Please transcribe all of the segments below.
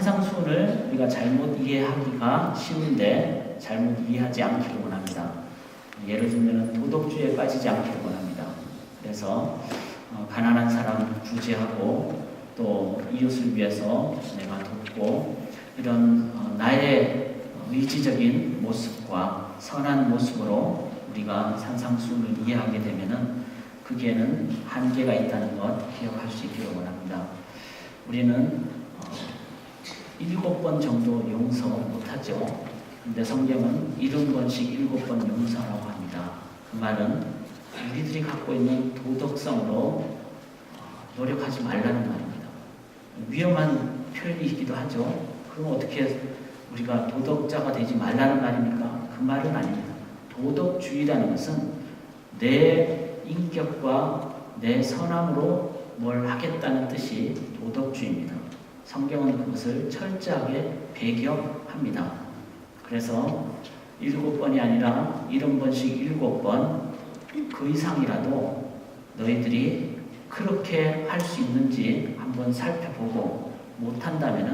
산상수훈을 우리가 잘못 이해하기가 쉬운데 잘못 이해하지 않기를 원합니다. 예를 들면 도덕주의에 빠지지 않기를 원합니다. 그래서 가난한 사람 구제하고 또 이웃을 위해서 내가 돕고 이런 나의 의지적인 모습과 선한 모습으로 우리가 산상수훈을 이해하게 되면은 거기에는 한계가 있다는 것 기억할 수 있기를 원합니다. 우리는 7번 정도 용서 못하죠. 근데 성경은 70번씩 7번 용서라고 합니다. 그 말은 우리들이 갖고 있는 도덕성으로 노력하지 말라는 말입니다. 위험한 표현이기도 하죠. 그럼 어떻게 우리가 도덕자가 되지 말라는 말입니까? 그 말은 아닙니다. 도덕주의라는 것은 내 인격과 내 선함으로 뭘 하겠다는 뜻이 도덕주의입니다. 성경은 그것을 철저하게 배격합니다. 그래서 7번이 아니라 70번씩 7번 그 이상이라도 너희들이 그렇게 할 수 있는지 한번 살펴보고 못한다고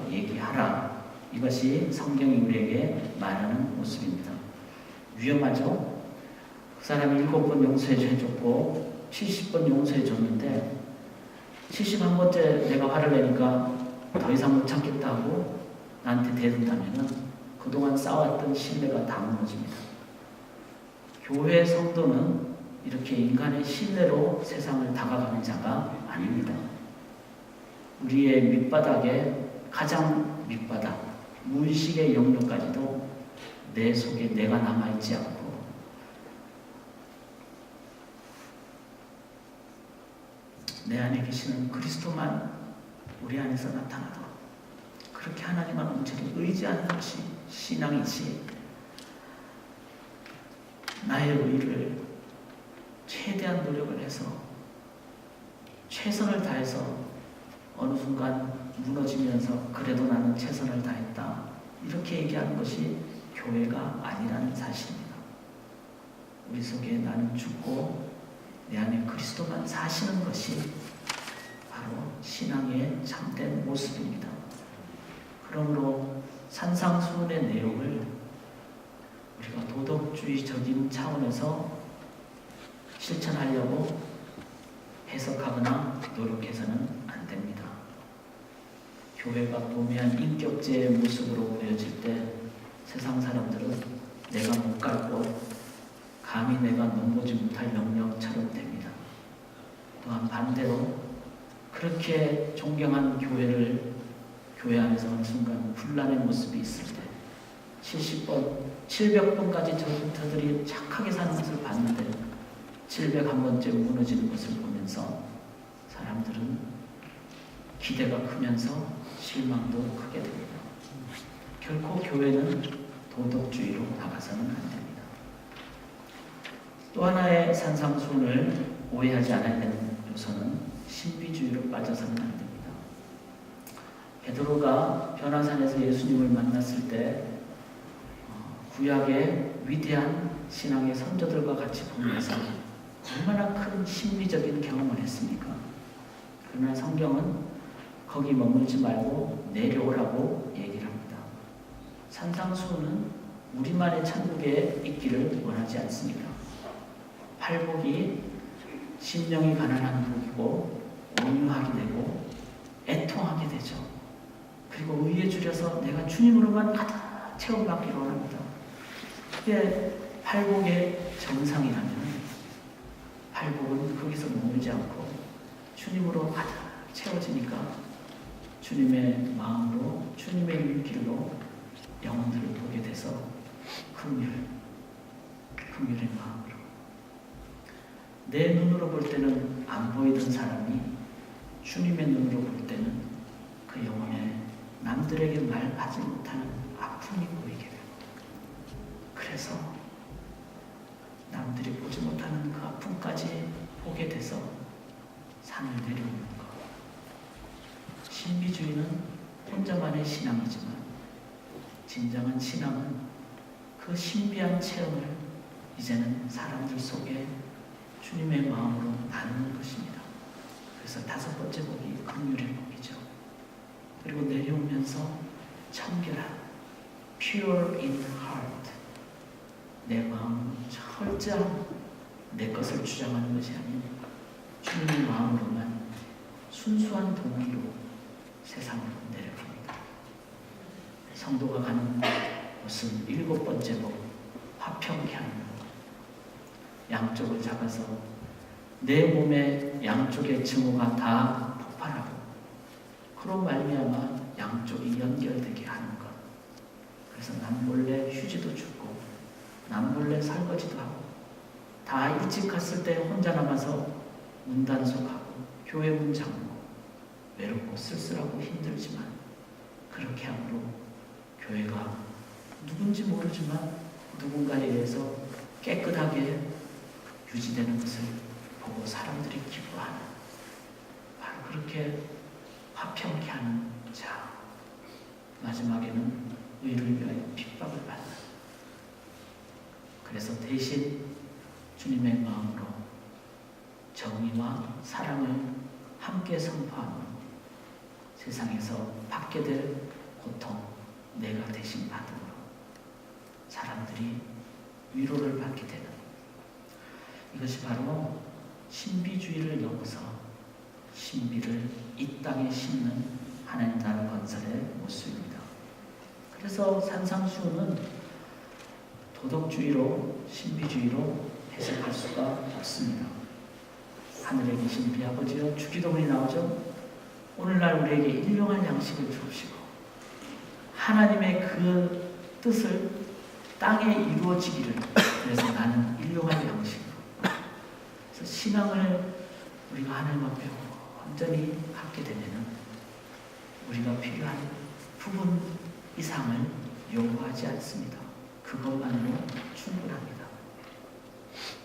얘기하라. 이것이 성경이 우리에게 말하는 모습입니다. 위험하죠? 그 사람이 7번 용서해줬고 70번 용서해줬는데 71번째 내가 화를 내니까 더 이상 못 참겠다 하고 나한테 대든다면 그동안 쌓아왔던 신뢰가 다 무너집니다. 교회 성도는 이렇게 인간의 신뢰로 세상을 다가가는 자가 아닙니다. 우리의 밑바닥에 가장 밑바닥, 무의식의 영역까지도 내 속에 내가 남아있지 않고 내 안에 계시는 그리스도만 우리 안에서 나타나도록 그렇게 하나님만 온전히 의지하는 것이 신앙이지, 나의 의를 최대한 노력을 해서 최선을 다해서 어느 순간 무너지면서 그래도 나는 최선을 다했다 이렇게 얘기하는 것이 교회가 아니라는 사실입니다. 우리 속에 나는 죽고 내 안에 그리스도만 사시는 것이 바로 신앙의 참된 모습입니다. 그러므로 산상수훈의 내용을 우리가 도덕주의적인 차원에서 실천하려고 해석하거나 노력해서는 안 됩니다. 교회가 도매한 인격제의 모습으로 보여질 때 세상 사람들은 내가 못 갈 곳, 감히 내가 넘보지 못할 영역처럼 됩니다. 또한 반대로 그렇게 존경한 교회 안에서 어느 순간 분란의 모습이 있을 때 70번, 700번까지 저들이 착하게 사는 것을 봤는데 701번째 무너지는 것을 보면서 사람들은 기대가 크면서 실망도 크게 됩니다. 결코 교회는 도덕주의로 나가서는 안 됩니다. 또 하나의 산상수훈을 오해하지 않아야 되는 요소는 신비주의로 빠져서는 안 됩니다. 베드로가 변화산에서 예수님을 만났을 때 구약의 위대한 신앙의 선조들과 같이 보면서 얼마나 큰 신비적인 경험을 했습니까? 그러나 성경은 거기 머물지 말고 내려오라고 얘기를 합니다. 산상수훈은 우리만의 천국에 있기를 원하지 않습니다. 팔복이 심령이 가난한 복이고 온유하게 되고 애통하게 되죠. 그리고 의에 줄여서 내가 주님으로만 가득 채워받기를 원합니다. 그게 팔복의 정상이라면 팔복은 거기서 머물지 않고 주님으로 가득 채워지니까 주님의 마음으로 주님의 눈길로 영혼들을 보게 돼서 긍휼의 마음으로 내 눈으로 볼 때는 안 보이던 사람이 주님의 눈으로 볼 때는 그 영혼에 남들에게 말하지 못하는 아픔이 보이게 되고 그래서 남들이 보지 못하는 그 아픔까지 보게 돼서 산을 내려오는 것. 신비주의는 혼자만의 신앙이지만 진정한 신앙은 그 신비한 체험을 이제는 사람들 속에 주님의 마음으로 나누는 것입니다. 그래서 5번째 복이 긍휼의 복이죠. 그리고 내려오면서 청결한 pure in heart, 내 마음은 철저한 내 것을 주장하는 것이 아닌 주님의 마음으로만 순수한 동기로 세상으로 내려갑니다. 성도가 가는 곳은 7번째 법, 화평케 하는 것. 양쪽을 잡아서 내 몸의 양쪽의 증오가 다 폭발하고 그런 말미암아 양쪽이 연결되게 하는 것. 그래서 남몰래 휴지도 줍고 남몰래 설거지도 하고 다 일찍 갔을 때 혼자 남아서 문단속하고 교회 문 잠그고 외롭고 쓸쓸하고 힘들지만 그렇게 함으로 교회가 누군지 모르지만 누군가에 의해서 깨끗하게 유지되는 것을 보고 사람들이 기뻐하는, 바로 그렇게 화평케 하는 자, 마지막에는 의를 위하여 핍박을 받는. 그래서 대신 주님의 마음으로 정의와 사랑을 함께 선포하는, 세상에서 받게 될 고통 내가 대신 받음으로 사람들이 위로를 받게 되는, 이것이 바로 신비주의를 넘어서 신비를 이 땅에 심는 하나님 나라 건설의 모습입니다. 그래서 산상수훈은 도덕주의로 신비주의로 해석할 수가 없습니다. 하늘에 계신 우리 아버지여, 주기도문이 나오죠. 오늘날 우리에게 일용할 양식을 주옵시고, 하나님의 그 뜻을 땅에 이루어지기를. 그래서 나는 일용할 양식으로. 그래서 신앙을 우리가 하나님 앞에 완전히 갖게 되면은 우리가 필요한 부분 이상을 요구하지 않습니다. 그것만으로 충분합니다.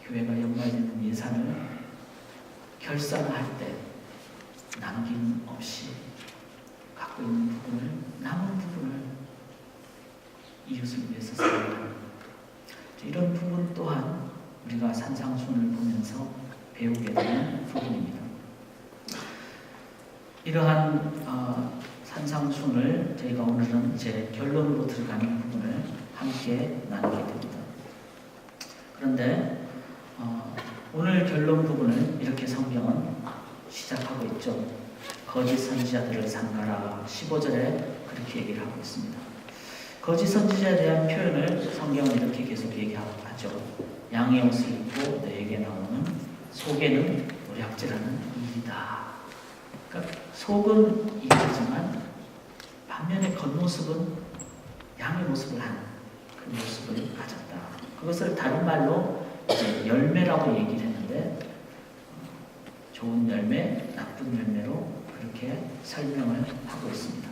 교회가 연말되는 예산을 결산할 때 남김없이 갖고 있는 부분을, 남은 부분을 이웃을 위해서 사용하는, 이런 부분 또한 우리가 산상수훈을 보면서 배우게 되는 부분입니다. 이러한 산상수훈을 저희가 오늘은 제 결론으로 들어가는 부분을 함께 나누게 됩니다. 그런데 오늘 결론 부분을 이렇게 성경은 시작하고 있죠. 거짓 선지자들을 삼가라. 15절에 그렇게 얘기를 하고 있습니다. 거짓 선지자에 대한 표현을 성경은 이렇게 계속 얘기하죠. 양의 옷을 입고 너에게 나오는 속에는 노략질하는 이이다. 그러니까 속은 이이지만 반면에 겉모습은 양의 모습을 한 그 모습을 가졌다. 그것을 다른 말로 이제 열매라고 얘기를 했는데, 좋은 열매, 나쁜 열매로 그렇게 설명을 하고 있습니다.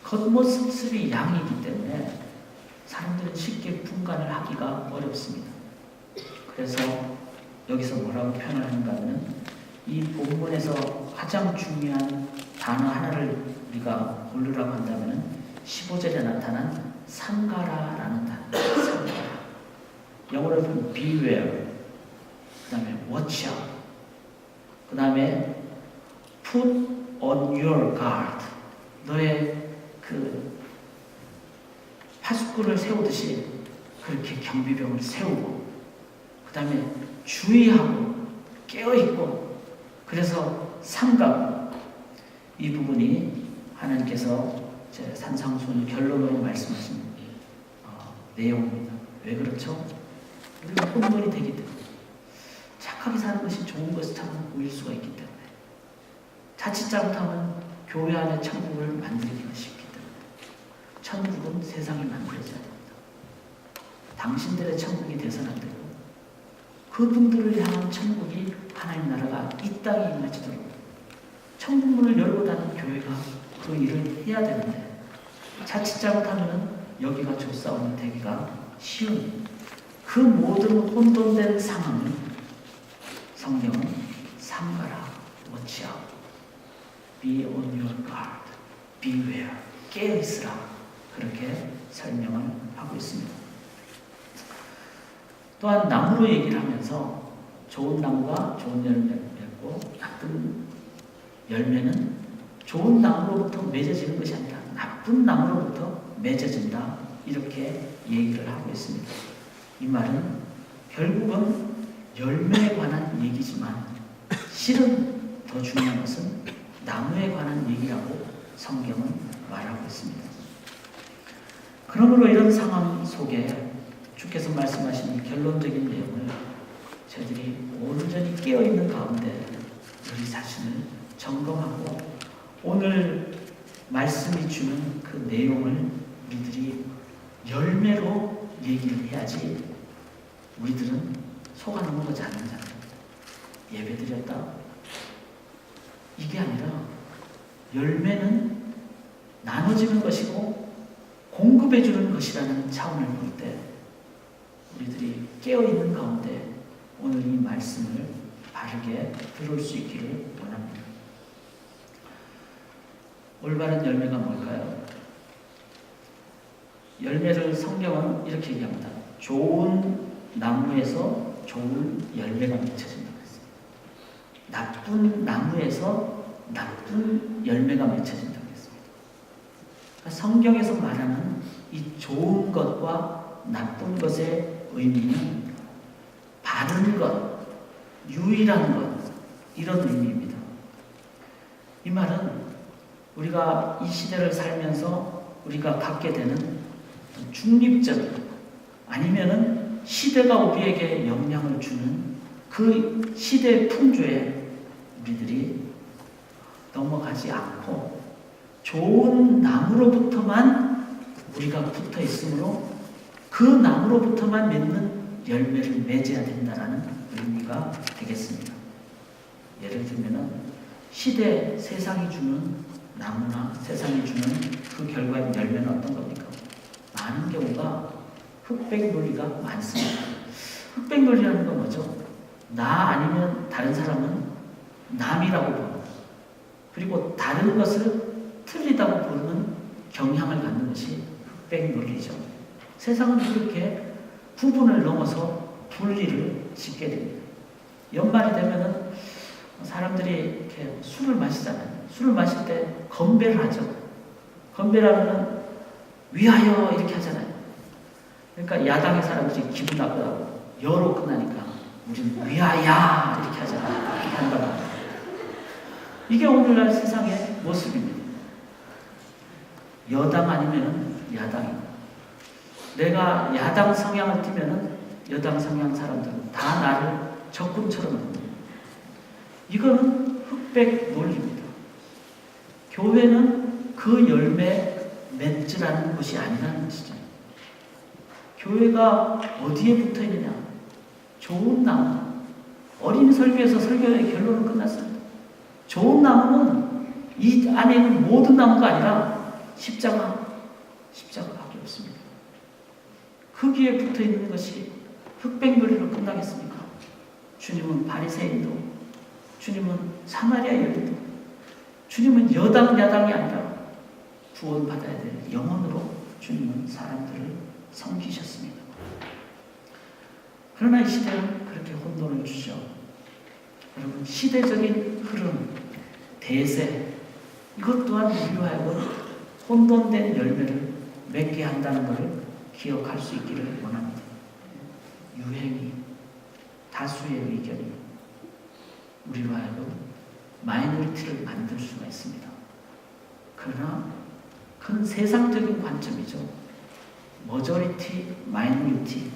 겉모습이 양이기 때문에 사람들은 쉽게 분간을 하기가 어렵습니다. 그래서 여기서 뭐라고 표현하는가 하면, 이 본문에서 가장 중요한 단어 하나를 우리가 고르라고 한다면 15절에 나타난 삼가라라는 단어. 삼가라. 영어로 보면 beware, 그 다음에 watch out, 그 다음에 put on your guard. 너의 그 파수꾼을 세우듯이 그렇게 경비병을 세우고, 그 다음에 주의하고 깨어있고, 그래서 삼가고. 이 부분이 하나님께서 제 산상수훈 결론으로 말씀하신 내용입니다. 왜 그렇죠? 우리가 혼돈이 되기 때문에, 착하게 사는 것이 좋은 것처럼 보일 수가 있기 때문에, 자칫 잘못하면 교회 안에 천국을 만들기가 쉽기 때문에. 천국은 세상이 만들어져야 됩니다. 당신들의 천국이 돼서는 안 되고, 그분들을 향한 천국이, 하나님 나라가 이 땅에 임하지도록 천국문을 열고 닫는 교회가 그 일을 해야 되는데, 자칫 잘못하면 여기가 좁싸움이 되기가 쉬운 그 모든 혼돈된 상황을 성경은 삼가라, watch out, be on your guard, beware, 깨어있으라, 그렇게 설명을 하고 있습니다. 또한 나무로 얘기를 하면서 좋은 나무가 좋은 열매를 맺고 나쁜 열매는 좋은 나무로부터 맺어지는 것이 아니라 나쁜 나무로부터 맺어진다. 이렇게 얘기를 하고 있습니다. 이 말은 결국은 열매에 관한 얘기지만 실은 더 중요한 것은 나무에 관한 얘기라고 성경은 말하고 있습니다. 그러므로 이런 상황 속에 주께서 말씀하신 결론적인 내용을 저희들이 온전히 깨어있는 가운데 우리 자신을 점검하고 오늘 말씀이 주는 그 내용을 우리들이 열매로 얘기를 해야지 우리들은 속아 넘어가지 않는다. 예배드렸다. 이게 아니라 열매는 나눠지는 것이고 공급해주는 것이라는 차원을 볼 때 우리들이 깨어있는 가운데 오늘 이 말씀을 바르게 들을 수 있기를 원합니다. 올바른 열매가 뭘까요? 열매를 성경은 이렇게 얘기합니다. 좋은 나무에서 좋은 열매가 맺혀진다고 했습니다. 나쁜 나무에서 나쁜 열매가 맺혀진다고 했습니다. 그러니까 성경에서 말하는 이 좋은 것과 나쁜 것의 의미는 바른 것, 유일한 것, 이런 의미입니다. 이 말은 우리가 이 시대를 살면서 우리가 갖게 되는 중립적 아니면은 시대가 우리에게 영향을 주는 그 시대의 풍조에 우리들이 넘어가지 않고 좋은 나무로부터만 우리가 붙어 있으므로 그 나무로부터만 맺는 열매를 맺어야 된다는 의미가 되겠습니다. 예를 들면 시대, 세상이 주는 나무나 세상이 주는 그 결과의 열매는 어떤 겁니까? 많은 경우가 흑백 논리가 많습니다. 흑백 논리라는 건 뭐죠? 나 아니면 다른 사람은 남이라고 보고 그리고 다른 것을 틀리다고 보는 경향을 갖는 것이 흑백 논리죠. 세상은 그렇게 구분을 넘어서 분리를 짓게 됩니다. 연말이 되면은 사람들이 이렇게 술을 마시잖아요. 술을 마실 때 건배를 하죠. 건배를 하면은 위하여 이렇게 하잖아요. 그러니까 야당의 사람들이 기분 나쁘다고 여로 끝나니까 우리는 위하여 이렇게 하잖아요. 이렇게 한다고. 이게 오늘날 세상의 모습입니다. 여당 아니면은 야당입니다. 내가 야당 성향을 띠면은 여당 성향 사람들은 다 나를 적군처럼 합니다. 이거는 흑백 논리입니다. 교회는 그 열매 맺으라는 것이 아니라는 것이죠. 교회가 어디에 붙어 있느냐? 좋은 나무. 어린 설교에서 설교의 결론은 끝났습니다. 좋은 나무는 이 안에 있는 모든 나무가 아니라 십자가밖에 없습니다. 거기에 붙어 있는 것이 흑백 논리로 끝나겠습니까? 주님은 바리새인도, 주님은 사마리아 여인도, 주님은 여당 야당이 아니라 구원받아야 될 영혼으로 주님은 사람들을 섬기셨습니다. 그러나 이 시대는 그렇게 혼돈을 주죠. 여러분, 시대적인 흐름, 대세, 이것 또한 우리로 하여금 혼돈된 열매를 맺게 한다는 것을 기억할 수 있기를 원합니다. 유행이, 다수의 의견이 우리로 하여금 마이너리티를 만들 수가 있습니다. 그러나 그건 세상적인 관점이죠. 머저리티, 마이너리티,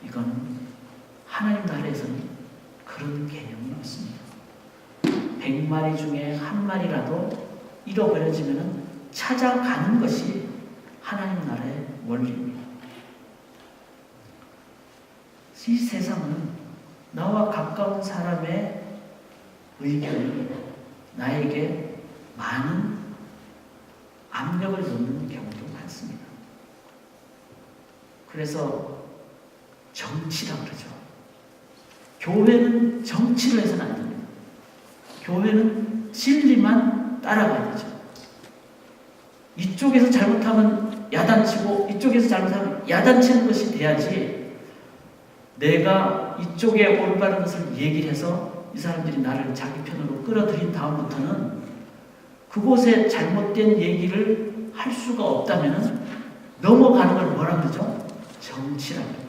이거는 하나님 나라에서는 그런 개념이 없습니다. 100마리 중에 한 마리라도 잃어버려지면 찾아가는 것이 하나님 나라의 원리입니다. 이 세상은 나와 가까운 사람의 의견이 나에게 많은 압력을 넣는 경우도 많습니다. 그래서 정치라고 그러죠. 교회는 정치를 해서는 안 됩니다. 교회는 진리만 따라가야 되죠. 이쪽에서 잘못하면 야단치고 이쪽에서 잘못하면 야단치는 것이 돼야지 내가 이쪽에 올바른 것을 얘기를 해서 이 사람들이 나를 자기 편으로 끌어들인 다음부터는 그곳에 잘못된 얘기를 할 수가 없다면 넘어가는 걸 뭐라 그러죠? 정치라고.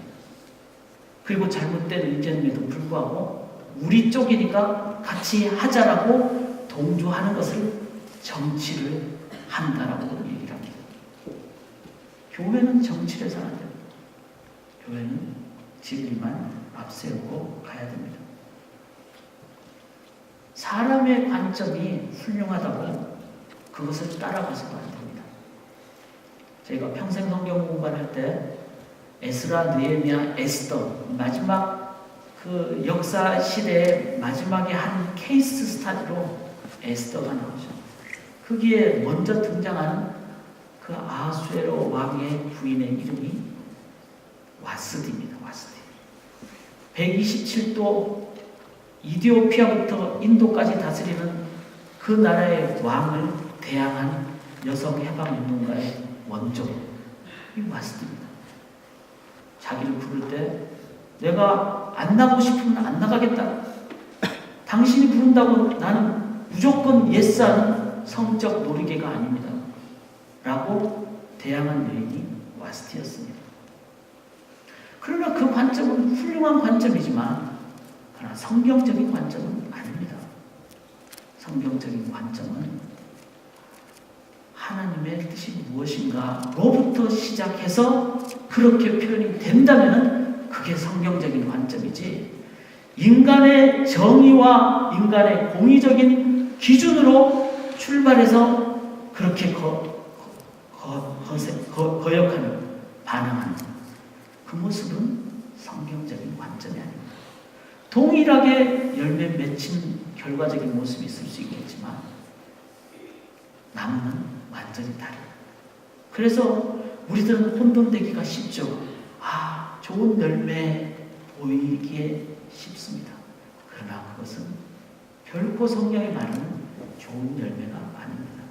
그리고 잘못된 의견임에도 불구하고 우리 쪽이니까 같이 하자라고 동조하는 것을 정치를 한다라고 얘기를 합니다. 교회는 정치를 해서는 안 됩니다. 교회는 진리만 앞세우고 가야 됩니다. 사람의 관점이 훌륭하다고 그것을 따라가서도 안 됩니다. 저희가 평생 성경 공부할 때 에스라, 느헤미야, 에스더 마지막 그 역사 시대의 마지막에 한 케이스 스타디로 에스더가 나오죠. 거기에 먼저 등장하는 그 아하수에로 왕의 부인의 이름이 와스디입니다. 와스디. 127도 이디오피아부터 인도까지 다스리는 그 나라의 왕을 대항한 여성 해방운동가의 원조, 이 와스디입니다. 자기를 부를 때 내가 안 나가고 싶으면 안 나가겠다. 당신이 부른다고 나는 무조건 예스하는 성적 놀이개가 아닙니다. 라고 대항한 여인이 와스디였습니다. 그러나 그 관점은 훌륭한 관점이지만 그러나 성경적인 관점은 아닙니다. 성경적인 관점은 하나님의 뜻이 무엇인가로부터 시작해서 그렇게 표현이 된다면 그게 성경적인 관점이지, 인간의 정의와 인간의 공의적인 기준으로 출발해서 그렇게 거역하는, 반항하는 그 모습은 성경적인 관점이 아닙니다. 동일하게 열매 맺힌 결과적인 모습이 있을 수 있겠지만 나무는 완전히 다르다. 그래서 우리들은 혼돈되기가 쉽죠. 좋은 열매 보이기에 쉽습니다. 그러나 그것은 결코 성경이 말하는 좋은 열매가 아닙니다.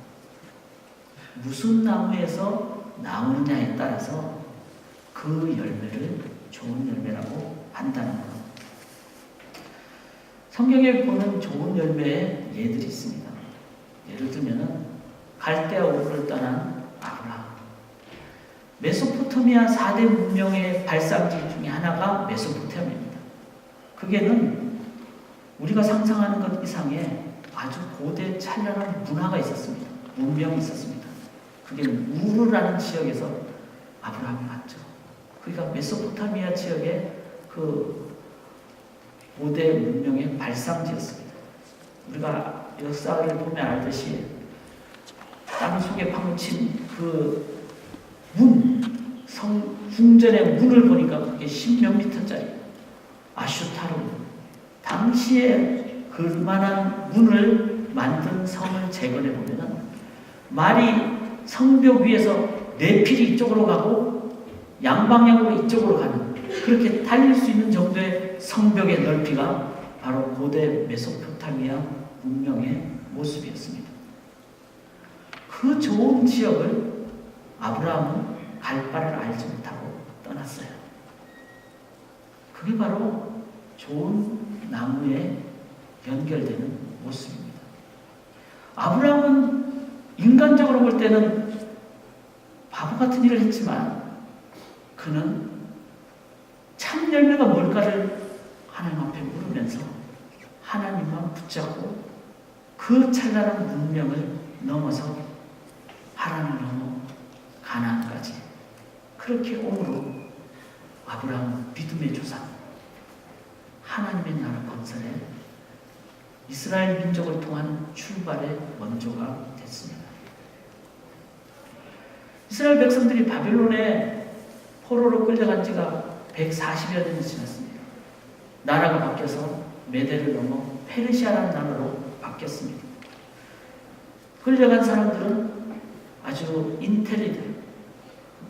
무슨 나무에서 나오느냐에 따라서 그 열매를 좋은 열매라고 한다는 것. 성경에 보는 좋은 열매의 예들이 있습니다. 예를 들면 갈대아 우르를 떠난 아브라함. 메소포타미아 4대 문명의 발상지 중에 하나가 메소포타미아입니다. 그게는 우리가 상상하는 것 이상의 아주 고대 찬란한 문화가 있었습니다. 문명이 있었습니다. 그게 우르라는 지역에서 아브라함이 왔죠. 그러니까 메소포타미아 지역의 그 고대 문명의 발상지였습니다. 우리가 역사를 보면 알듯이 땅 속에 파묻힌 그 궁전의 문을 보니까 그게 10몇 미터짜리 아슈타르, 당시에 그만한 문을 만든 성을 재건해 보면은 말이 성벽 위에서 네필이 이쪽으로 가고 양방향으로 이쪽으로 가는, 그렇게 달릴 수 있는 정도의 성벽의 넓이가 바로 고대 메소포타미아 문명의 모습이었습니다. 그 좋은 지역을 아브라함은 갈 바를 알지 못하고 떠났어요. 그게 바로 좋은 나무에 연결되는 모습입니다. 아브라함은 인간적으로 볼 때는 바보 같은 일을 했지만 그는 참 열매가 뭘까를 하나님 앞에 물으면서 하나님만 붙잡고 그 찬란한 문명을 넘어서 하란을 넘어 가나안까지 그렇게 옴으로 아브라함은 믿음의 조상, 하나님의 나라 건설에 이스라엘 민족을 통한 출발의 원조가 됐습니다. 이스라엘 백성들이 바벨론에 포로로 끌려간 지가 140여 년이 지났습니다. 나라가 바뀌어서 메대를 넘어 페르시아라는 나라로 바뀌었습니다. 끌려간 사람들은 아주 인텔리들,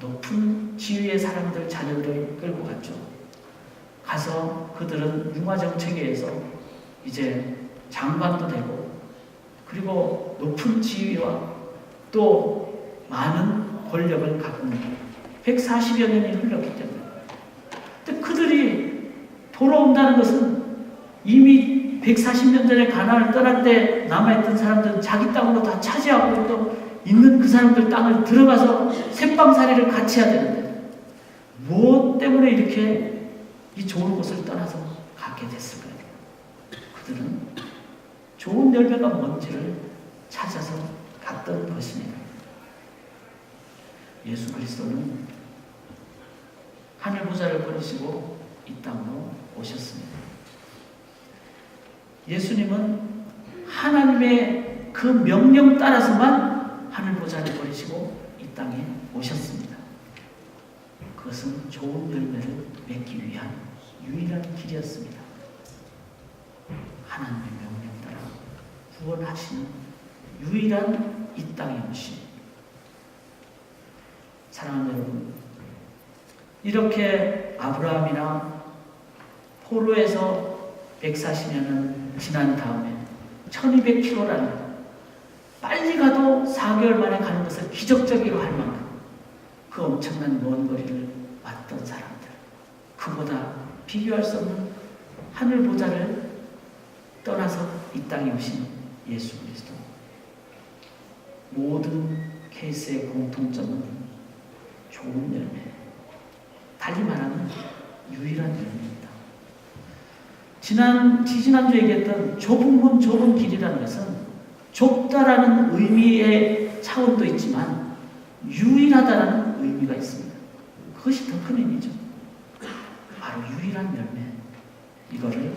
높은 지위의 사람들 자녀들을 끌고 갔죠. 가서 그들은 융화정책에서 이제 장관도 되고, 그리고 높은 지위와 또 많은 권력을 갖고 있는 140여 년이 흘렀기 때문에. 근데 그들이 돌아온다는 것은 이미 140년 전에 가나안을 떠날 때 남아있던 사람들은 자기 땅으로 다 차지하고 또 있는 그 사람들 땅을 들어가서 새빵살이를 같이 해야 되는데 무엇 때문에 이렇게 이 좋은 곳을 떠나서 가게 됐을까요? 그들은 좋은 열매가 뭔지를 찾아서 갔던 것입니다. 예수 그리스도는 하늘 보좌를 버리시고 이 땅으로 오셨습니다. 예수님은 하나님의 그 명령 따라서만 하늘 보좌를 버리시고 이 땅에 오셨습니다. 그것은 좋은 열매를 맺기 위한 유일한 길이었습니다. 하나님의 명령 따라 구원하시는 유일한 이 땅에 오신 사랑하는 여러분, 이렇게 아브라함이나 포로에서 140년은 지난 다음에 1200km라는 빨리 가도 4개월 만에 가는 것을 기적적이로 할 만큼 그 엄청난 먼 거리를 왔던 사람들, 그보다 비교할 수 없는 하늘 보좌를 떠나서 이 땅에 오신 예수 그리스도. 모든 케이스의 공통점은 좋은 열매, 달리 말하면 유일한 열매입니다. 지지난주에 얘기했던 좁은 문 좁은 길이라는 것은 좁다라는 의미의 차원도 있지만 유일하다라는 의미가 있습니다. 그것이 더 큰 의미죠. 바로 유일한 열매, 이거를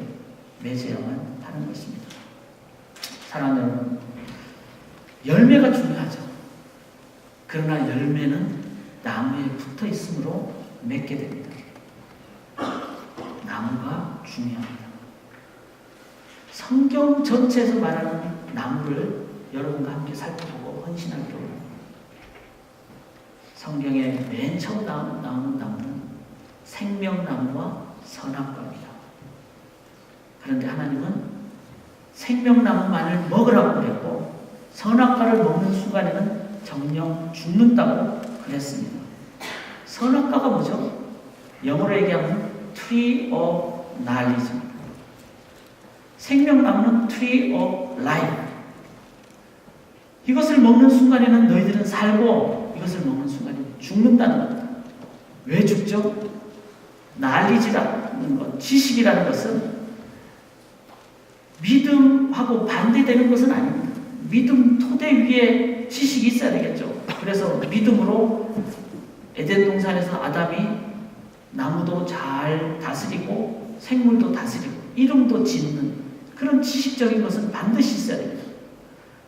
맺어야만 하는 것입니다. 사랑하는 여러분, 열매가 중요하죠. 그러나 열매는 나무에 붙어 있으므로 맺게 됩니다. 나무가 중요합니다. 성경 전체에서 말하는 나무를 여러분과 함께 살펴보고 헌신할 필요가 있습니다. 성경에 맨 처음 나오는 나무는 생명나무와 선악과입니다. 그런데 하나님은 생명나무만을 먹으라고 그랬고 선악과를 먹는 순간에는 정령 죽는다고 그랬습니다. 선악과가 뭐죠? 영어로 얘기하면 Tree of Knowledge. 생명나무는 Tree of Life. 이것을 먹는 순간에는 너희들은 살고 이것을 먹는 순간에는 죽는다는 겁니다. 왜 죽죠? knowledge라는 것, 지식이라는 것은 믿음하고 반대되는 것은 아닙니다. 믿음 토대 위에 지식이 있어야 되겠죠. 그래서 믿음으로 에덴 동산에서 아담이 나무도 잘 다스리고 생물도 다스리고 이름도 짓는 그런 지식적인 것은 반드시 있어야 됩니다.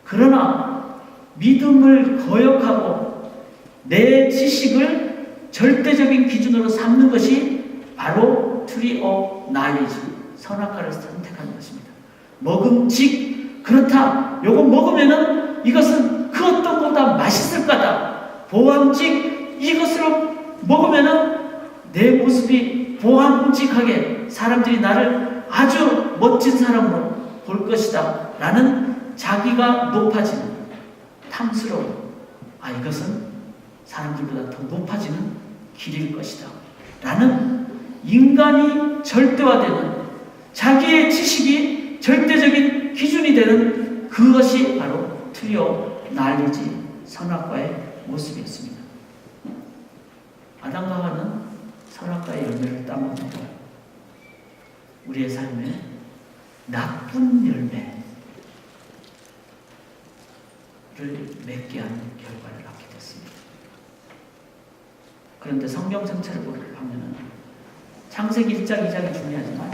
그러나 믿음을 거역하고 내 지식을 절대적인 기준으로 삼는 것이 바로 Tree of Knowledge, 선악과를 선택하는 것입니다. 먹음직, 그렇다, 요거 먹으면은 이것은 그 어떤 것보다 맛있을 거다. 보암직, 이것으로 먹으면은 내 모습이 보암직하게 사람들이 나를 아주 멋진 사람으로 볼 것이다 라는 자기가 높아지는 탐스러움, 이것은 사람들보다 더 높아지는 길일 것이다 라는 인간이 절대화되는 자기의 지식이 절대적인 기준이 되는 그것이 바로 Tree of Knowledge, 선악과의 모습이었습니다. 아담과 하와는 선악과의 열매를 따먹고 우리의 삶에 나쁜 열매를 맺게 하는 결과를 낳게 됐습니다. 그런데 성경 전체를 보면 창세기 1장, 2장이 중요하지만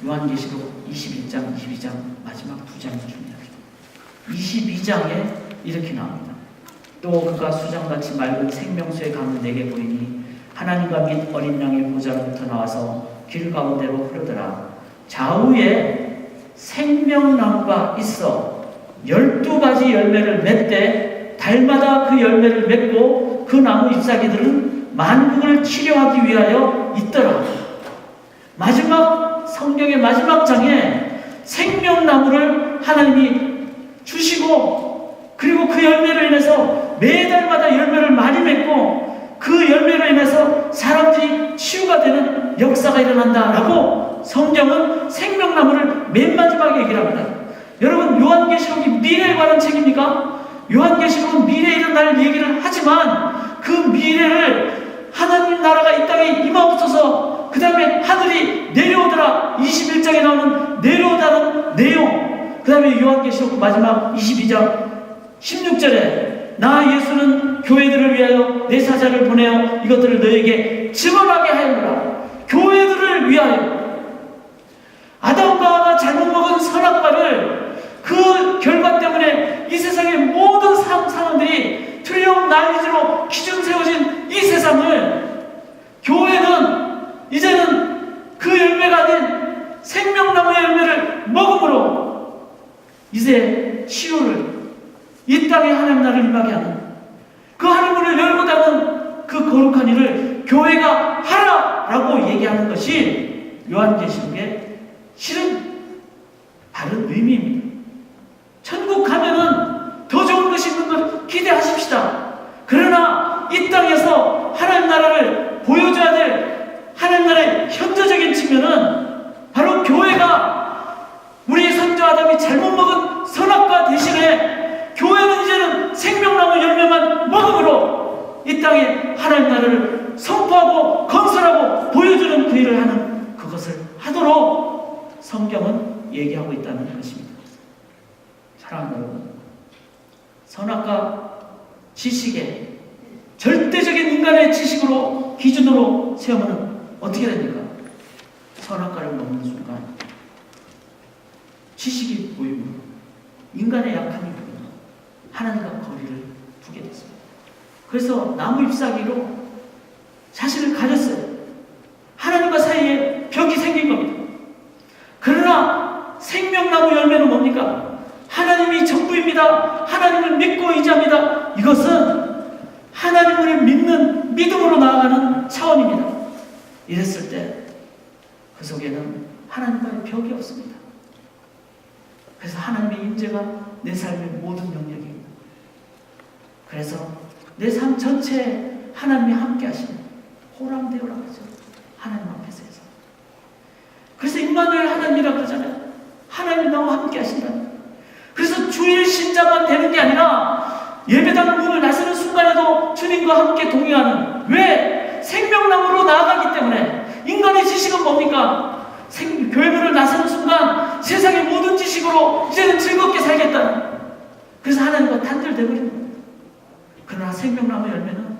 요한계시록 21장, 22장 마지막 두 장이 중요하죠. 22장에 이렇게 나옵니다. 또 그가 수장같이 맑은 생명수의 강을 내게 보이니 하나님과 및 어린 양의 보좌로부터 나와서 길 가운데로 흐르더라. 좌우에 생명나무가 있어 12가지 열매를 맺되 달마다 그 열매를 맺고 그 나무 잎사귀들은 만국을 치료하기 위하여 있더라. 마지막 성경의 마지막 장에 생명나무를 하나님이 주시고 그리고 그 열매로 인해서 매달마다 열매를 많이 맺고 그 열매로 인해서 사람들이 치유가 되는 때는 역사가 일어난다라고 성경은 생명나무를 맨 마지막에 얘기를 합니다. 여러분, 요한계시록이 미래에 관한 책입니까? 요한계시록은 미래에 일어날 얘기를 하지만 그 미래를 하나님 나라가 이 땅에 임하옵소서, 그 다음에 하늘이 내려오더라, 21장에 나오는 내려오다는 내용, 그 다음에 요한계시록 마지막 22장 16절에 나 예수는 교회들을 위하여 내 사자를 보내어 이것들을 너에게 증언하게 하였노라. 교회들을 위하여. 아담과 하와가 잘못 먹은 선악과를 그 결과 때문에 이 세상의 모든 사람들이 틀려 난리지로 기준 세워진 이 세상을 교회는 이제는 그 열매가 아닌 생명나무의 열매를 먹음으로 이제 치유를 이 땅에 하나님 나라를 임하게 하는, 그 하늘문을 열고 닫는 그 거룩한 일을 교회가 하라라고 얘기하는 것이 요한계시록의 실은 바른 의미입니다. 천국 가면은 더 좋은 것이 있는 걸 기대하십시다. 그러나 이 땅에서 하나님 나라를 보여줘야 될 하나님 나라의 현저적인 측면은 바로 교회가 우리 선조 아담이 잘못 먹은 선악과 대신에 교회는 이제는 생명나무 열매만 먹음으로 이 땅에 하나님 나라를 선포하고 건설하고 보여주는 그 일을 하는, 그것을 하도록 성경은 얘기하고 있다는 것입니다. 사랑하는 여러분, 선악과 지식에 절대적인 인간의 지식으로 기준으로 세우면 어떻게 됩니까? 선악과를 먹는 순간 지식이 보이고 인간의 약함이 보이고 하나님과 거리를 두게 됐습니다. 그래서 나무 잎사귀로 자신을 가렸어요. 하나님과 사이에 벽이 생긴 겁니다. 그러나 생명나무 열매는 뭡니까? 하나님이 전부입니다. 하나님을 믿고 의지합니다. 이것은 하나님을 믿는 믿음으로 나아가는 차원입니다. 이랬을 때 그 속에는 하나님과의 벽이 없습니다. 그래서 하나님의 임재가 내 삶의 모든 영역입니다. 그래서 내 삶 전체에 하나님이 함께 하시는 호랑되어라고 하죠. 하나님 앞에서 해서. 그래서 임마누엘 하나님이라고 그러잖아요. 하나님이 나와 함께 하신다. 그래서 주일 신자만 되는 게 아니라 예배당 문을 나서는 순간에도 주님과 함께 동행하는, 왜? 생명나무로 나아가기 때문에. 인간의 지식은 뭡니까? 교회문을 나서는 순간 세상의 모든 지식으로 이제는 즐겁게 살겠다. 그래서 하나님과 단절되어버리는 겁니다. 그러나 생명나무 열매는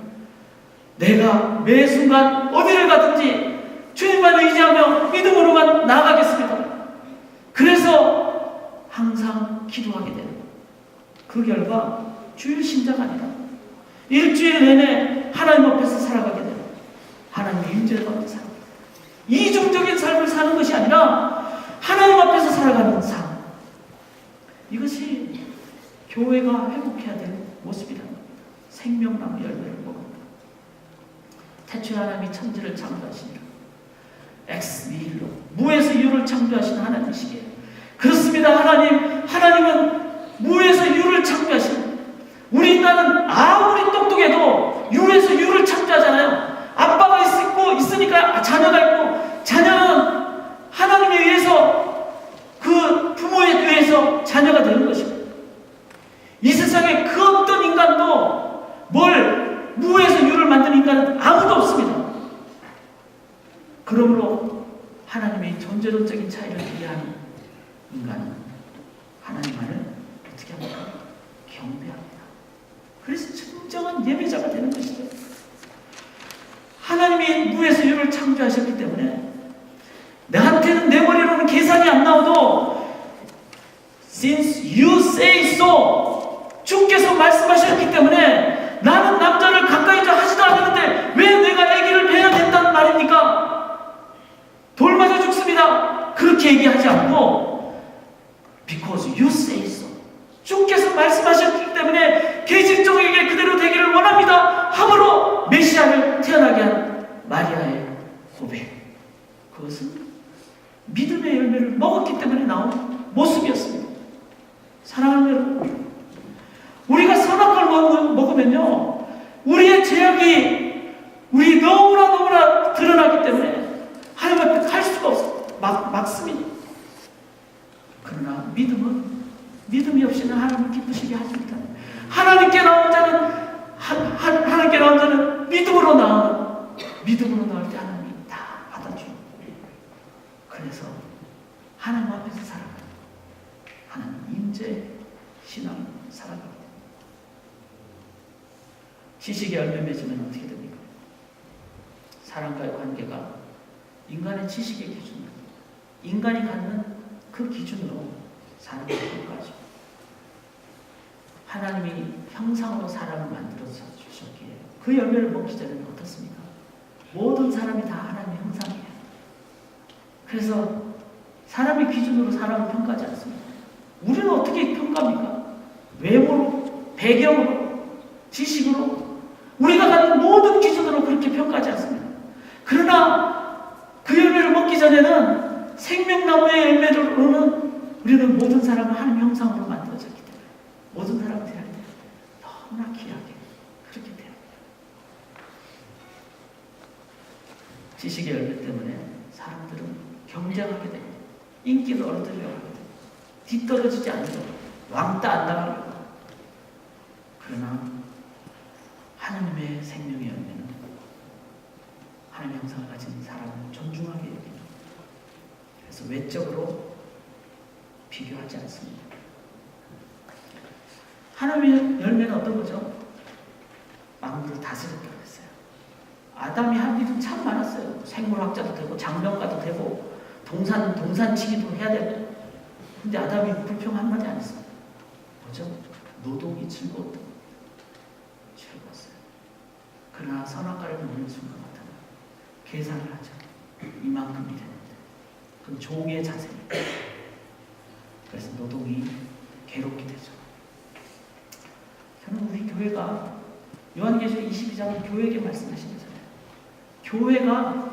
내가 매 순간 어디를 가든지 주님만 의지하며 믿음으로만 나아가겠습니다. 그래서 항상 기도하게 되는, 그 결과 주일 신자가 아니라 일주일 내내 하나님 앞에서 살아가게 되는, 하나님의 임재를 받는 삶, 이중적인 삶을 사는 것이 아니라 하나님 앞에서 살아가는 삶, 이것이 교회가 회복해야 될 모습이라는 겁니다. 생명나무 열매를 먹는다. 태초에 하나님이 천지를 창조하시니라. 엑스 니힐로, 무에서 유를 창조하신 하나님이시기에. 그렇습니다. 하나님은 무에서 유를 창조하신, 우리 인간은 아무리 똑똑해도 유에서 유를 창조하잖아요. 아빠가 있으니까 자녀가 있고, 자녀는 하나님에 의해서, 그 부모에 의해서 자녀가 되는 것입니다. 이 세상에 그 어떤 인간도 무에서 유를 만든 인간은 아무도 없습니다. 그러므로 하나님의 존재론적인 차이를 이해하는 인간은 하나님만을 어떻게 합니까? 경배합니다. 그래서 진정한 예배자가 되는 것이죠. 하나님이 무에서 유를 창조하셨기 때문에 나한테는, 내 머리로는 계산이 안 나오도 Since you say so, 주께서 말씀하셨기 때문에 나는 남자를 가까이 하지도 않았는데 왜 내가 아기를 배야 된다는 말입니까? 돌 맞아 죽습니다. 그렇게 얘기하지 않고 Because you say so, 주께서 말씀하셨기 때문에 계집종에게 그대로 되기를 원합니다 함으로 메시아를 태어나게 한 마리아의 고백, 그것은 믿음의 열매를 먹었기 때문에 나온 모습이었습니다. 사랑하는 여러분, 우리가 선악과를 먹으면요, 우리의 죄악이 우리 너무나 드러나기 때문에 그냥 갈 수가 없어. 막습니다. 그러나 믿음이 없이는 하나님을 기쁘시게 하지 못합니다. 하나님께 나온 자는 믿음으로 나올 때 하나님이 다 받아줍니다. 그래서 하나님 앞에서 살아가요. 하나님 임재 신앙 살아갑니다. 지식의 열매 맺으면 어떻게 됩니까? 사람과의 관계가 인간의 지식의 기준으로, 인간이 갖는 그 기준으로 사람을 평가하죠. 하나님이 형상으로 사람을 만들어서 주셨기에 그 열매를 먹기 전에는 어떻습니까? 모든 사람이 다 하나님의 형상이에요. 그래서 사람의 기준으로 사람을 평가하지 않습니다. 우리는 어떻게 평가합니까? 외모로, 배경으로, 지식으로, 우리가 갖는 모든 기준으로 그렇게 평가하지 않습니다. 그러나 그 열매를 먹기 전에는 생명나무의 열매로는 우리는 모든 사람을 하나님의 형상으로 만들어졌기 때문에 모든 사람을 대할 때 너무나 귀하게 그렇게 돼요. 지식의 열매 때문에 사람들은 경쟁하게 됩니다. 인기를 얻으려고 합니다. 뒤떨어지지 않으려고, 왕따 안 나가려고. 그러나 하나님의 생명의 열매는 하나님의 형상을 가진 사람을 존중하게 여깁니다. 그래서 외적으로 비교하지 않습니다. 하나님의 열매는 어떤 거죠? 만물을 다스렸다고 했어요. 아담이 할 일은 참 많았어요. 생물학자도 되고 장명가도 되고 동산치기도 해야 되고. 근데 아담이 불평 한마디 안 했어요. 뭐죠? 노동이 즐거웠던 거예요. 즐거웠어요. 그러나 선악과를 먹는 순간마다 계산을 하죠. 이만큼이 되는데. 그건 종의 자세입니다. 그래서 노동이 괴롭게 되죠. 저는 우리 교회가 요한계시록 22장은 교회에게 말씀하신 거잖아요. 교회가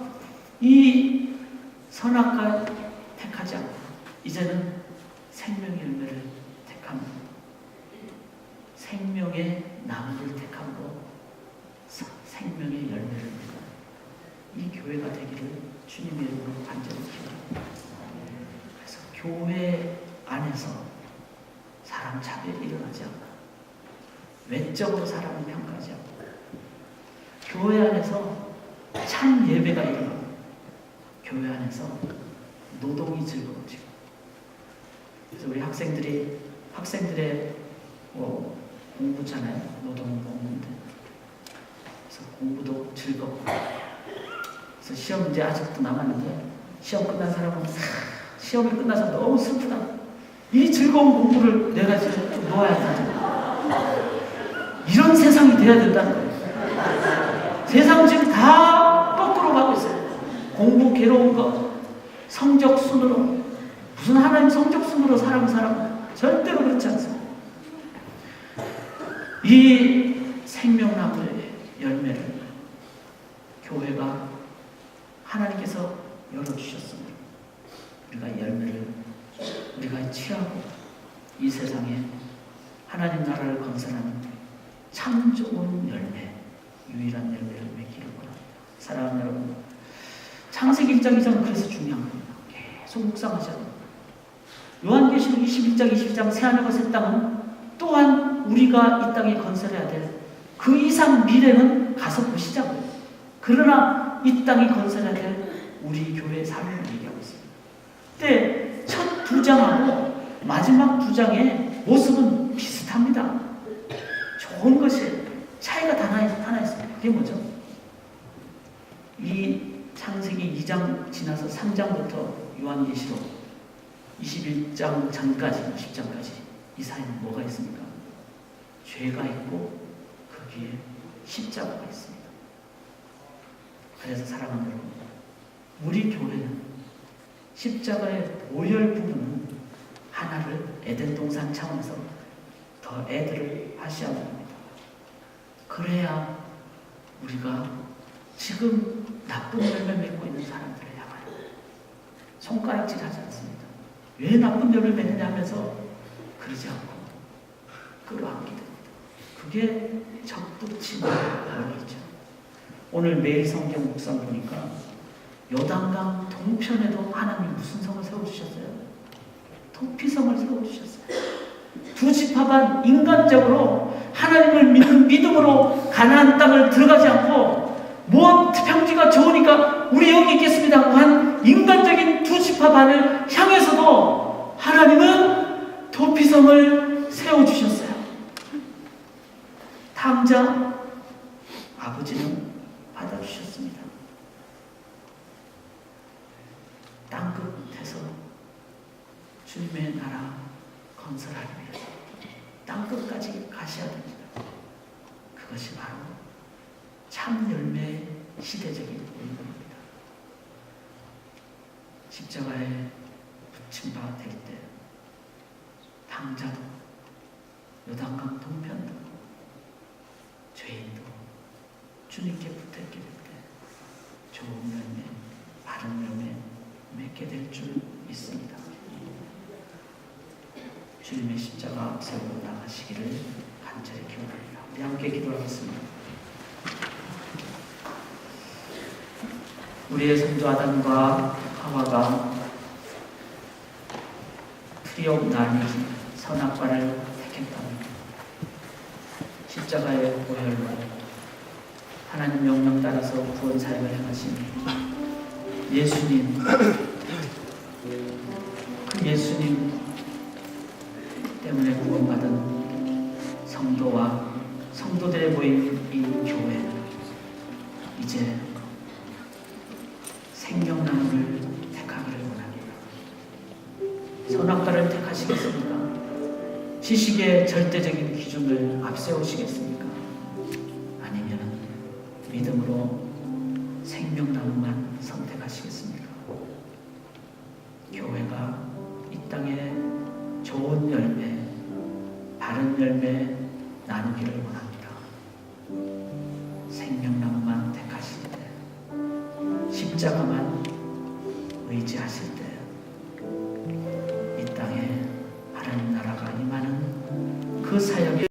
이 선악과 택하지 않고 이제는 생명의 열매를 택함으로, 생명의 나무를 택함으로 생명의 열매를 맺는 이 교회가 되기를 주님의 이름으로 간절히 기도합니다. 그래서 교회 안에서 사람 차별이 일어나지 않고, 외적으로 사람을 평가하지 않고, 교회 안에서 참 예배가 일어나고, 교회 안에서 노동이 즐거워지고. 그래서 우리 학생들의 공부잖아요. 노동은 공부인데. 그래서 공부도 즐겁고. 그래서 시험 이제 아직도 남았는데, 시험 끝난 사람은 시험이 끝나서 너무 슬프다. 이 즐거운 공부를 내가 좀 놓아야 된다. 이런 세상이 돼야 된다는 거예요. 세상 지금 다 거꾸로 가고 있어요. 공부 괴로운 거, 성적 순으로. 무슨 하나님 성적 순으로 사람 절대로 그렇지 않습니다. 이 생명나무의 열매를 교회가 하나님께서 열어주셨습니다. 우리가 열매를 우리가 취하고 이 세상에 하나님 나라를 건설하는 참 좋은 열매, 유일한 열매를 맺기를 원합니다. 사랑하는 여러분, 창세기 1장 2장은 그래서 중요한 겁니다. 계속 묵상하셔야 됩니다. 요한계시록 21장 22장 새하늘과 새 땅은 또한 우리가 이 땅에 건설해야 될 그 이상 미래는 가서 보시자고요. 그러나 이 땅이 건설해야 될 우리 교회의 삶을 얘기하고 있습니다. 그때 첫 두 장하고 마지막 두 장의 모습은 비슷합니다. 좋은 것이 차이가 하나 있습니다. 그게 뭐죠? 이 창세기 2장 지나서 3장부터 요한계시록 21장 전까지 10장까지 이 사이는 뭐가 있습니까? 죄가 있고 거기에 십자가가 있습니다. 그래서 사랑하는 여러분, 우리 교회는 십자가의 보혈 부분은 하나를 에덴 동산 차원에서 더 애들을 하셔야 합니다. 그래야 우리가 지금 나쁜 열매 맺고 있는 사람들을 향하여 손가락질 하지 않습니다. 왜 나쁜 열매 맺느냐 하면서 그러지 않고 끌어안게 됩니다. 그게 적극치는 벌이죠. 오늘 매일 성경 묵상 보니까 요단강 동편에도 하나님 무슨 성을 세워주셨어요? 도피성을 세워주셨어요. 두 지파만 인간적으로 하나님을 믿는 믿음으로 가나안 땅을 들어가지 않고 뭐 평지가 좋으니까 우리 여기 있겠습니다 하고 한 인간적인 두 지파 반을 향해서도 하나님은 도피성을 세워주셨어요. 탕자 아버지는 받아주셨습니다. 땅끝에서 주님의 나라 건설하기 위해서 땅끝까지 가셔야 됩니다. 그것이 바로 참 열매의 시대적인 운동입니다. 십자가에 붙임 바 될 때 탕자도 요단강 동편도 죄인도 주님께 붙었게 될 때 좋은 열매, 바른 열매 맺게 될 줄 믿습니다. 주님의 십자가 세우고 나가시기를 간절히 기원합니다. 우리 함께 기도하겠습니다. 우리의 선조 아담과 하와가 트리옵나니 선악과를 택했다면 십자가의 보혈로 하나님 명령 따라서 구원 사역을 행하신 예수님, 그 예수님 때문에 구원받은 성도와 성도들의 모인 이 교회, 이제 생명나무를 택하기를 원합니다. 선악과를 택하시겠습니까? 지식의 절대적인 기준을 앞세우시겠습니까? 아니면 믿음으로 생명나무만 선택하시겠습니까? 교회가 이 땅에 좋은 열매, 바른 열매 나누기를 원합니다. 생명나무만 택하실 때, 십자가만 의지하실 때, 이 땅에 하나님 나라가 임하는 그 사역에